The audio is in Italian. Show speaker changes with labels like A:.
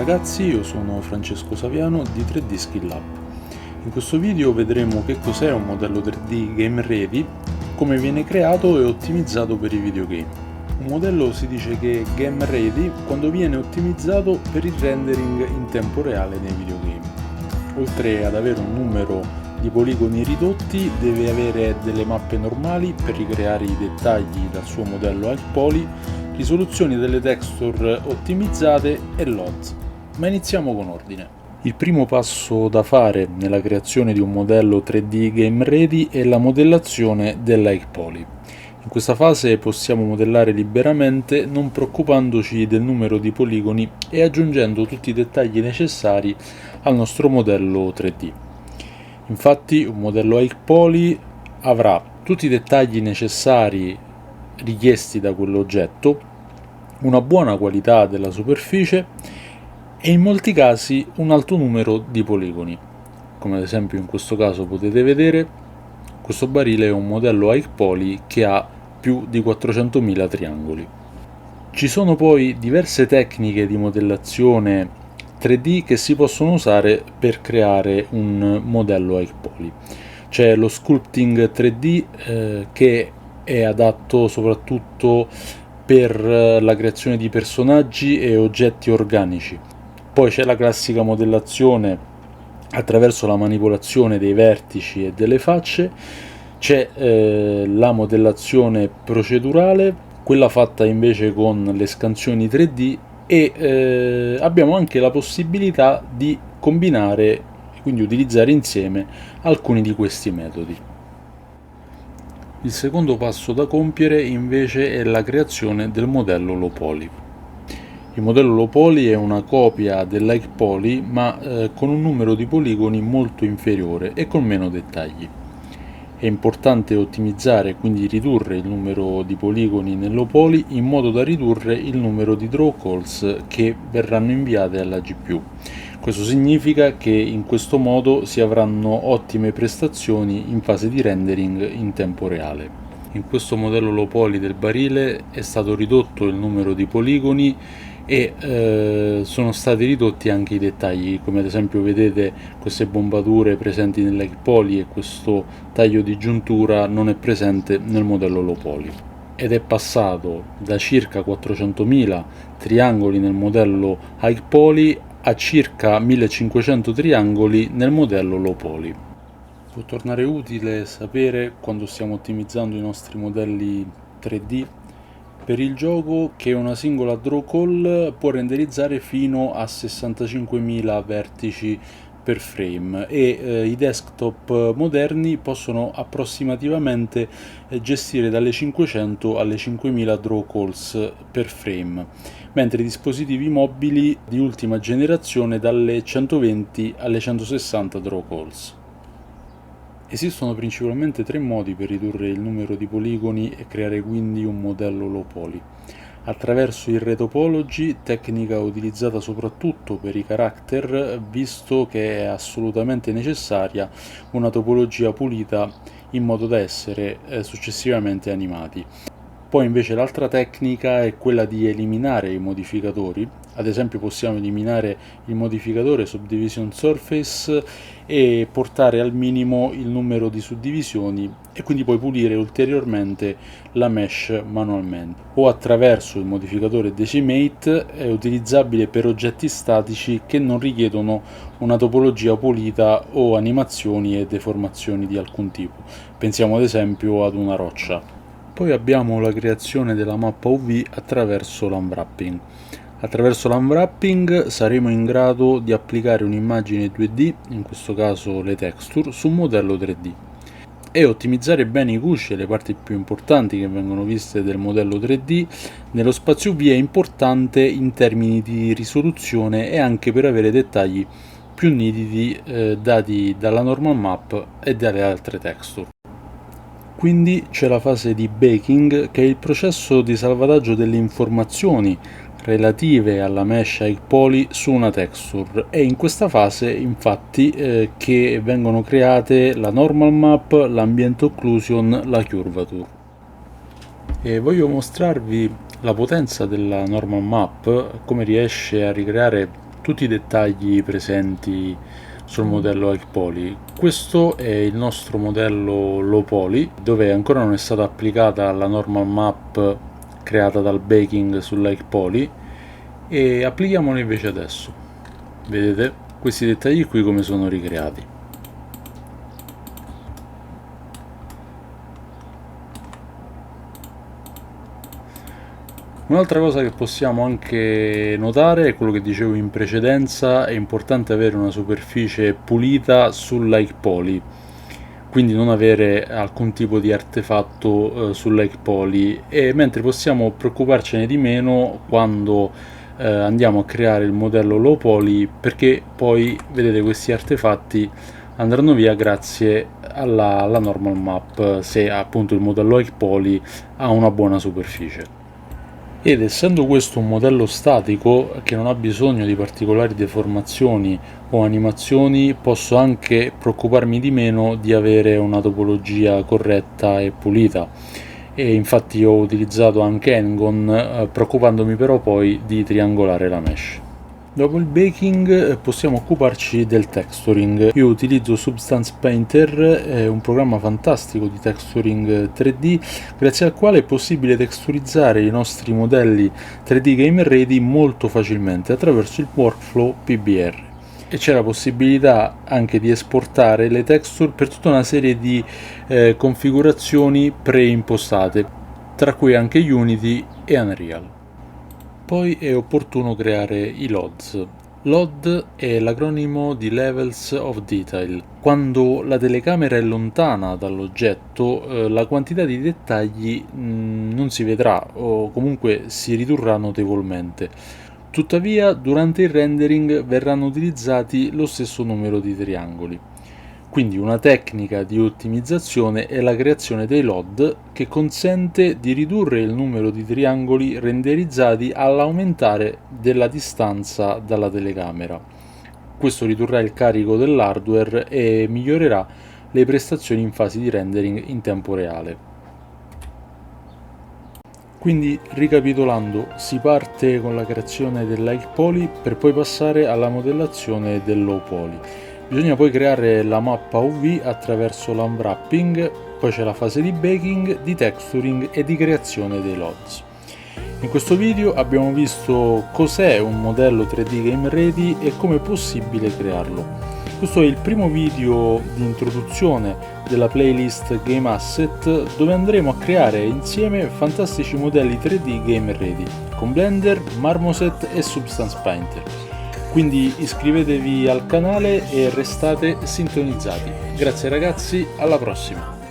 A: ragazzi, io sono Francesco Saviano di 3D Skill Lab. In questo video vedremo che cos'è un modello 3D Game Ready, come viene creato e ottimizzato per i videogame. Un modello si dice che è Game Ready quando viene ottimizzato per il rendering in tempo reale nei videogame. Oltre ad avere un numero di poligoni ridotti, deve avere delle mappe normali per ricreare i dettagli dal suo modello High Poly, risoluzioni delle texture ottimizzate e LODs. Ma iniziamo con ordine. Il primo passo da fare nella creazione di un modello 3D Game Ready è la modellazione dell'High Poly. In questa fase possiamo modellare liberamente, non preoccupandoci del numero di poligoni e aggiungendo tutti i dettagli necessari al nostro modello 3D. Infatti un modello High Poly avrà tutti i dettagli necessari richiesti da quell'oggetto, una buona qualità della superficie e in molti casi un alto numero di poligoni. Come ad esempio in questo caso potete vedere, questo barile è un modello High Poly che ha più di 400.000 triangoli. Ci sono poi diverse tecniche di modellazione 3D che si possono usare per creare un modello High Poly. C'è lo sculpting 3D che è adatto soprattutto per la creazione di personaggi e oggetti organici. Poi c'è la classica modellazione attraverso la manipolazione dei vertici e delle facce, c'è la modellazione procedurale, quella fatta invece con le scansioni 3D e abbiamo anche la possibilità di combinare, quindi utilizzare insieme alcuni di questi metodi. Il secondo passo da compiere invece è la creazione del modello low poly. Il modello low poly è una copia dell'High Poly ma con un numero di poligoni molto inferiore e con meno dettagli. È importante ottimizzare, quindi ridurre il numero di poligoni nel low poly in modo da ridurre il numero di draw calls che verranno inviate alla GPU. Questo significa che in questo modo si avranno ottime prestazioni in fase di rendering in tempo reale. In questo modello low poly del barile è stato ridotto il numero di poligoni e sono stati ridotti anche i dettagli, come ad esempio vedete queste bombature presenti nell'High Poly e questo taglio di giuntura non è presente nel modello low poly. Ed è passato da circa 400.000 triangoli nel modello High Poly a circa 1500 triangoli nel modello low poly. Può tornare utile sapere, quando stiamo ottimizzando i nostri modelli 3D, per il gioco che una singola draw call può renderizzare fino a 65.000 vertici per frame e i desktop moderni possono approssimativamente gestire dalle 500 alle 5.000 draw calls per frame, mentre i dispositivi mobili di ultima generazione dalle 120 alle 160 draw calls. Esistono principalmente tre modi per ridurre il numero di poligoni e creare quindi un modello low poly. Attraverso il retopology, tecnica utilizzata soprattutto per i character, visto che è assolutamente necessaria una topologia pulita in modo da essere successivamente animati. Poi invece l'altra tecnica è quella di eliminare i modificatori. Ad esempio possiamo eliminare il modificatore Subdivision Surface e portare al minimo il numero di suddivisioni e quindi poi pulire ulteriormente la mesh manualmente. O attraverso il modificatore Decimate, è utilizzabile per oggetti statici che non richiedono una topologia pulita o animazioni e deformazioni di alcun tipo. Pensiamo ad esempio ad una roccia. Poi abbiamo la creazione della mappa UV attraverso l'unwrapping. Attraverso l'unwrapping saremo in grado di applicare un'immagine 2D, in questo caso le texture, su un modello 3D e ottimizzare bene i cusci e le parti più importanti che vengono viste del modello 3D nello spazio UV è importante in termini di risoluzione e anche per avere dettagli più nitidi dati dalla normal map e dalle altre texture. Quindi c'è la fase di baking, che è il processo di salvataggio delle informazioni relative alla mesh High Poly su una texture. È in questa fase infatti che vengono create la normal map, l'ambient occlusion, la curvature. E voglio mostrarvi la potenza della normal map, come riesce a ricreare tutti i dettagli presenti sul modello High Poly. Questo è il nostro modello Low Poly, dove ancora non è stata applicata la normal map creata dal baking sull'High Poly, e applichiamolo invece adesso. Vedete questi dettagli qui come sono ricreati. Un'altra cosa che possiamo anche notare è quello che dicevo in precedenza: è importante avere una superficie pulita sull'High Poly, quindi non avere alcun tipo di artefatto sull'High Poly, e mentre possiamo preoccuparcene di meno quando andiamo a creare il modello Low Poly, perché poi vedete questi artefatti andranno via grazie alla normal map, se appunto il modello High Poly ha una buona superficie. Ed essendo questo un modello statico che non ha bisogno di particolari deformazioni o animazioni, posso anche preoccuparmi di meno di avere una topologia corretta e pulita, e infatti ho utilizzato anche Ngon, preoccupandomi però poi di triangolare la mesh. Dopo il baking possiamo occuparci del texturing. Io utilizzo Substance Painter, è un programma fantastico di texturing 3D, grazie al quale è possibile texturizzare i nostri modelli 3D Game Ready molto facilmente attraverso il workflow PBR. E c'è la possibilità anche di esportare le texture per tutta una serie di configurazioni preimpostate, tra cui anche Unity e Unreal. Poi è opportuno creare i LODs. LOD è l'acronimo di Levels of Detail. Quando la telecamera è lontana dall'oggetto, la quantità di dettagli non si vedrà, o comunque si ridurrà notevolmente. Tuttavia, durante il rendering verranno utilizzati lo stesso numero di triangoli. Quindi una tecnica di ottimizzazione è la creazione dei LOD, che consente di ridurre il numero di triangoli renderizzati all'aumentare della distanza dalla telecamera. Questo ridurrà il carico dell'hardware e migliorerà le prestazioni in fase di rendering in tempo reale. Quindi, ricapitolando, si parte con la creazione dell'High Poly per poi passare alla modellazione del Low Poly. Bisogna poi creare la mappa UV attraverso l'unwrapping, poi c'è la fase di baking, di texturing e di creazione dei LODs. In questo video abbiamo visto cos'è un modello 3D Game Ready e come è possibile crearlo. Questo è il primo video di introduzione della playlist Game Asset, dove andremo a creare insieme fantastici modelli 3D Game Ready con Blender, Marmoset e Substance Painter. Quindi iscrivetevi al canale e restate sintonizzati. Grazie ragazzi, alla prossima!